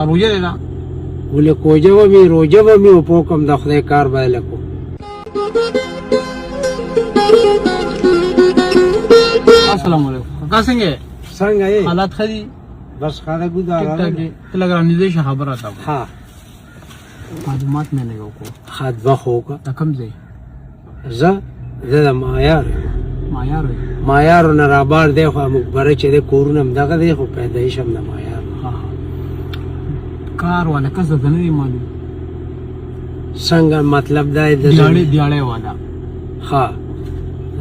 روجه ده ولې کوجه و مې روجه و مې په کوم د خدای کار باندې کو السلام علیکم کا څنګه یې حالات خدي بس خاله ګذاره ټیک ټاک لګرا نږدې شه خبره تا ها معلومات مې لګاو کو خاطبه خو کا دا کم ځای زه د مایار نه را بار دی خو مقبره چې د کورونم دغه دی خو پیدایش هم د مایار کار والا کس د نه دی معلوم څنګه مطلب دا د دیاړې والا ها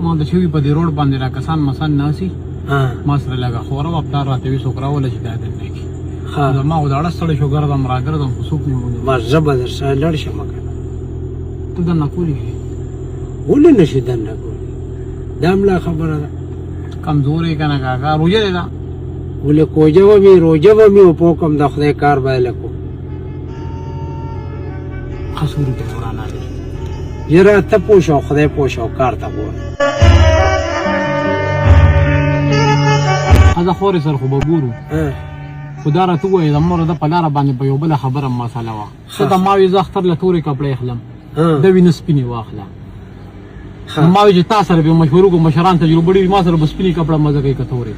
ما د شوی په دې روډ باندې را کسان مسان ناسي ها ما سره لګه خورا وپتار راته وي سوکرا ولا چې دا نه کی ها ما خو دا اړستړی شو ګرځم راګرځم خو څوک نه مونږ ما زبر در سره لړ شم کنه ته دا نه کولی ولې نشي دنه کولی دا ملا خبره ده کمزورې کنه کاکا روجه ده ولې کوجه و مې روجه و مې په کوم د خدای کار باندې کو خسور ته قرآن علي یره ته پوښو خدای پوښو کار ته وره هغه خوري سر خو بګورو خدا را ته وای زموږ د پلار باندې په یو بل خبره مساله وا څه د ماوي زختر له تورې کپړې خلم د وینې سپینې واخله ماوي چې تاسو سره به مشورو کو مشران تجربه ډېر ما سره بسپینې کپړه مزه کوي کتورې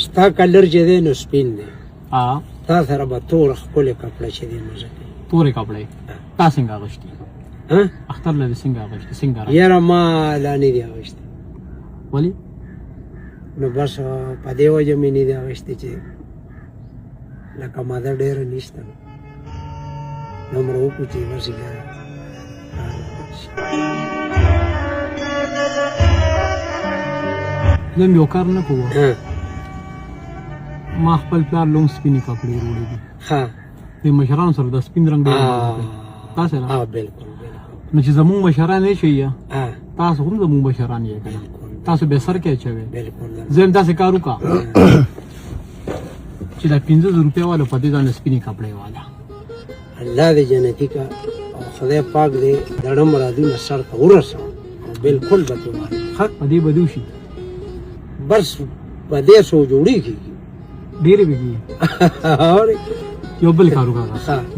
ستا کلر چې دی نو سپین دی ها تا سره به تور خپل کپړه چې دی مزه کوي تورې کپړې تاسو څنګه غشتي ها اختر له څنګه غشتي څنګه یاره ما لا نه دی غشتي ولی نو بس په دې وجه مې نه دی غشتي چې لکه ماده ډېر نشته نو مرو کو چې ورسې زم یو کار نه کوم ما خپل پلار لوم سپینې کپړې وروړي دي ها د مشرانو سره د سپین رنګ ډېر تاسو نه بالکل نو چې زموږ مشران یې شي تاسو هم زموږ مشران یې کنه تاسو به سر کې چوي بالکل زم تاسو کارو کا چې دا 1500 روپیا والا پدې ځان سپینې کپړې والا الله دې جنتی کا او خدای پاک دې دړم مرادونه سر ته ورسو بالکل به ته حق پدې بدوشي بس پدې سو جوړیږي ډېرې بيږي یو بل کارو کا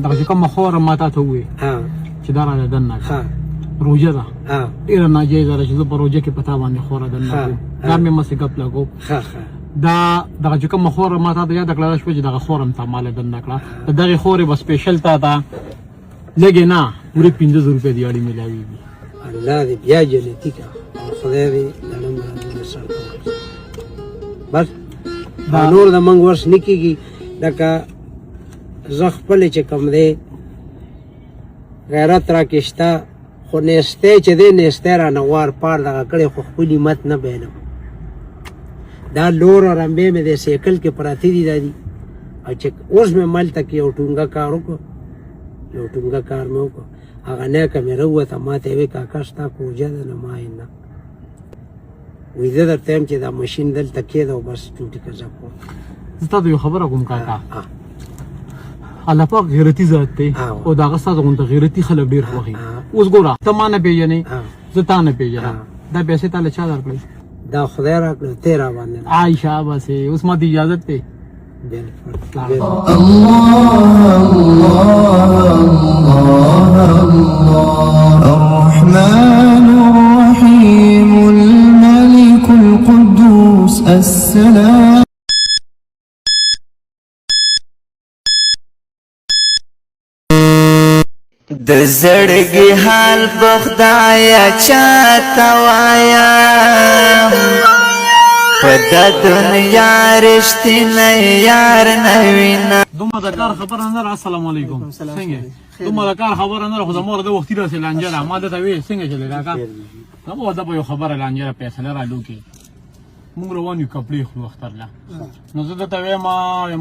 دا چې کوم خور ماته ته وي چې دا را دنه روجه ده ډېر ناجایز ده چې په روجه کې پتا باندې خور دنه دا مې مسې ګپ لګو دا دغه چې کوم خور ماته ته یاد کړل شو چې دغه خورم ته مال دنه کړه دغه خورې بس سپیشل تا دا لګې نه پوره 1500 روپیا دیاړي ملاويږي الله دې بیا جنتی کا خدای دې دړم مرادونه سر ته بس دا نور د منګ ورس نکیږي لکه زه خپل چې کوم دی غیرت راکشته خو نیستی چې دی نیستی را نوار پار دغه کړی خو خپل همت نه بینم دا لور او رمبې مې د سیکل کې پراته دي دا دي او چې اوس مې ملته کې یو ټونګه کار وکړو مې وکړو هغه نیکه مې راووته ما ته یې ویې کاکا ستا کوجه ده نه ما یې نه وایي زه درته یم چې دا مشین دلته کېده او بس چوټي کزه کوم زه تا ته یو خبره کوم کاکا الله پاک غیرتی ذات دی او دغه ستاسو غونډه غیرتی خلک ډیر خوښي اوس ګوره ته ما نه پیژنې زه تا نه پیژنم دا پیسې تاله چا درکړې دا خدای راکړه ته را باندې عایشه بس اوس ما ته اجازه ته الرحمن الرحيم الملك القدوس السلام د زړګي حال بخدایا چاته وایا په د دنیا رښتینی یار نه وینا دومره د کار خبره نه السلام علیکم څنګه دومره د کار خبره نه خو زموږ د وختي راسه لانجه ما ته وی څنګه چلے راکا نو دا به خبره لانجه پیسې رالو کې موږ روان یو کپړې خو اختر لا نو زه ته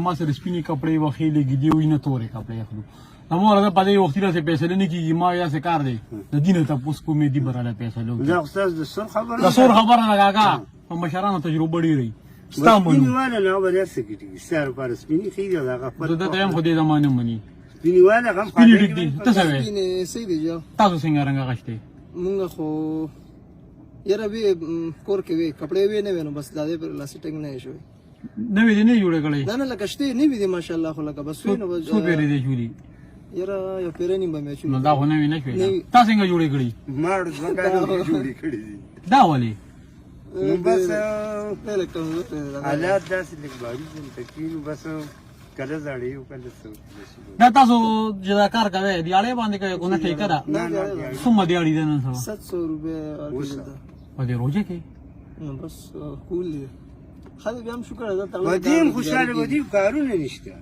ما سره سپینې کپړې وخېلې ګډي وینه تورې کپړې خو امور دا پدې وخت راځي پیسې نه کیږي ما یا څه کار دی د دینه ته پوس کومې دی براله پیسې لوګ دا استاد د سر خبره د سر خبره نه کاکا په مشرانو تجربه ډېری ستامو سپینواله نه وریا سګټي سر پر سپینی خېږي دا غفر زه ته هم خو دې زمانه مني سپینواله هم سپینی ډېر دي ته څه وې سپینې سې دی جو تاسو څنګه رنګ غشته مونږ خو یره به کور کې وی کپڑے وی نه ونه بس دا دې پر لا سټینګ نه شوی نوې دې نه جوړې کړې نه لکه شته نه وي دي ماشاءالله خو لکه بس وینو څو پیرې دې جوړې یاره یو پیرې به مې نو دا خو نوې نه شوې تاسو څنګه جوړې کړې ماړ ځکه جوړې کړې دي دا ولې نو بس لکه حالات داسې لږ باري دي تکینو بس کله زړې او کله څه دا تاسو چې دا کار کوي دیاړې باندې کوي کو نه ټیکه دا څومره دیاړې ده نن سبا 700 روپے په دې روزه کې نو بس کول دي خالي بیا هم شکر ادا تړل ودیم خوشاله ودیم کارونه نشته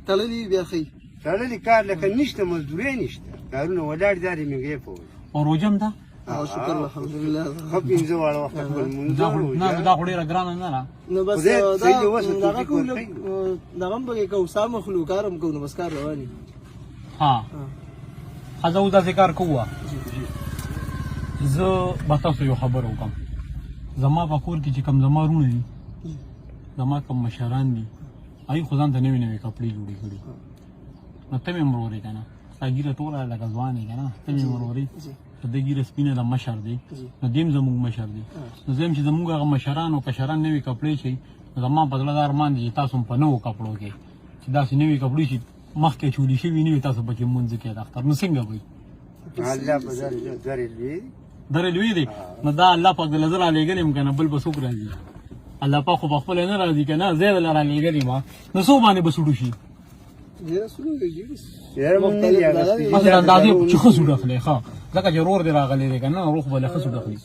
تړلې بیا خي تړلې کار لکه نشته مزدوري نشته کارونه ولاړ داري میږي په او روزم دا او شکر الحمدلله خو پینځه واړه وخت خپل مونږ نه دا خو ډیره ګرانه نه ده نو بس دا کوم نغم به کو سم خلوکارم کو نو بس کار رواني ها خزو دا ذکر کوه زه به تاسو یو خبر وکم زما په کور کې چې کم زما رونه دي زما کم مشران دي ای خو ځان ته نوې نوې کپړې جوړې کړي نو ته مې مرورې که نه ستا ګیره توره لکه ځوان یې که نه ته مې مرورې د ګیره سپینه د مشر دی نو دیم زموږ مشر دی نو زه یم چې زموږ هغه مشران او کشران نوې کپړې شي نو زما په زړه دا ارمان دی چې تاسو هم په نوو کپړو کې چې داسې نوې کپړې شي مخکې چولې شوي نه وي تاسو پکې مونځ کې د اختر نو څنګه وي الله په درې لوی درې لوی دی نو دا الله پاک د نظر علیګل یم کنه بل بسوک راځي الله پاک خو خپل نه راځي کنه زه ول را لګل ما نو سو باندې بسوډو شي ډیر سلو دی یاره مونږ نه یاغستې مثلا دا دې چې خسو داخله ښا ځکه ضرور دی راغلی دی کنه روح بل خسو داخلي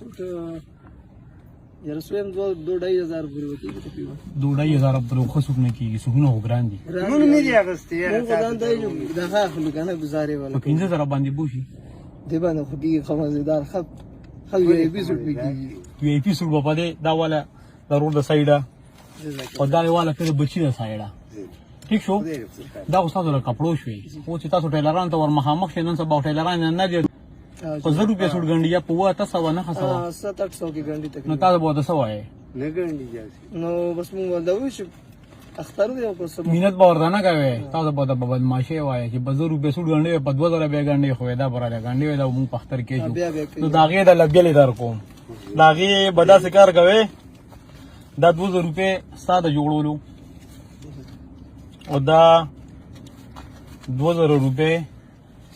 یاره سویم 2-2.5 پورې وتی تقریبا 2.5 پر خسو نه کیږي سونه هو ګران دي مونږ نه یاغستې یاره مونږ ځان دی دا خلک نه گزارې ولا 15,000 باندې بوشي دی باندې خو دې خمازدار خل وی بي سوټ کیږي وی پی سول په دې دا والا ضرور د سایډه او دا والا په بچی د سایډه ٹھیک شو دا اوس تاسو له کپړو شوي او چې تاسو ټیلران ته ور مخامخ شې نن سبا ټیلران نه دی په 1000 روپیا سوټ ګنډي یا په 800 نه خسوا 700 کې ګنډي تک نو تاسو به 200 وای نه ګڼي جاسي نو بس مونږ ولدو چې اختر دی او سم مینت به ورته نه کوي تاسو به د بدمعشي وای چې په 1000 روپیا سوټ ګنډي په 2000 بیا ګنډي خو دا براله ګنډي دا مونږ په اختر کې شو نو دا غي د لګلې در کوم دا غي بدا سکار کوي دا 2000 روپے ساده جوړولو او دا 2000 روپے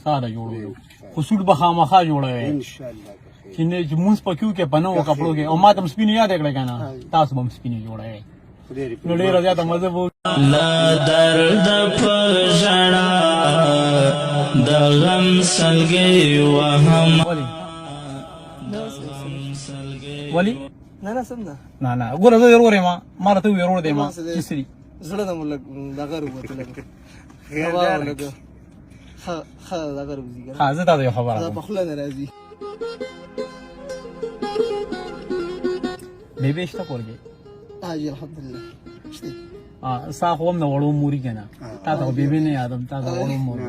ساده جوړولو خو سوټ به خامخا جوړوي ان شاء الله چې نه چې مونږ پکیو کې پنو کپړو کې او ما تم سپینې یاد کړل کنه تاسو هم سپینې جوړوي نو ډیر زیاته مزه وو لا درد پژړا د غم سلګي وهم ولی نه سم ده نه ګوره زه ضرور ما ته ورور دی ما چې سری زړه د ملک دغه وروته لګه خا دغه وزي ها زه تاسو خبره دا په خله ناراضي بیبي شته کورګي اجي الحمدلله شته سا خو هم نه وړو موري کنه تاسو بیبي نه یادم تاسو وړو موري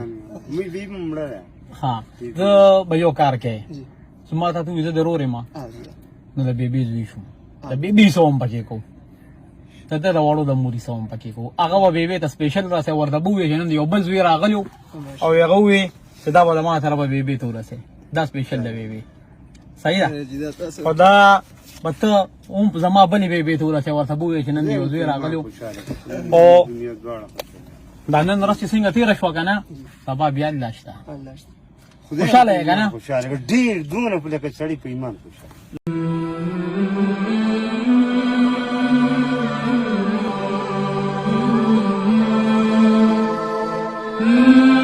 مې بي مړه ها زه به یو کار کوي چې ما ته وې زه ضرور ما نو د بیبي زوی شو د بیبي سوم پکې کو ته د وړو د موري سوم پکې کو هغه و بیبي ته سپیشل راسه ورته بوې جنن یو بل زوی راغلو او هغه وې چې دا به ما سره به بیبي ته ورسه دا سپیشل د بیبي صحیح ده خدا بته زما بلې بیبي ته ورسه ورته بوې جنن یو زوی راغلو او دنیا ګاړه دا نن راځي څنګه تیر شو کنه سبا بیا لاشته الله خوشاله یې کنه خوشاله ډیر دومره په لکه سړی په ایمان خوشاله Mm-hmm.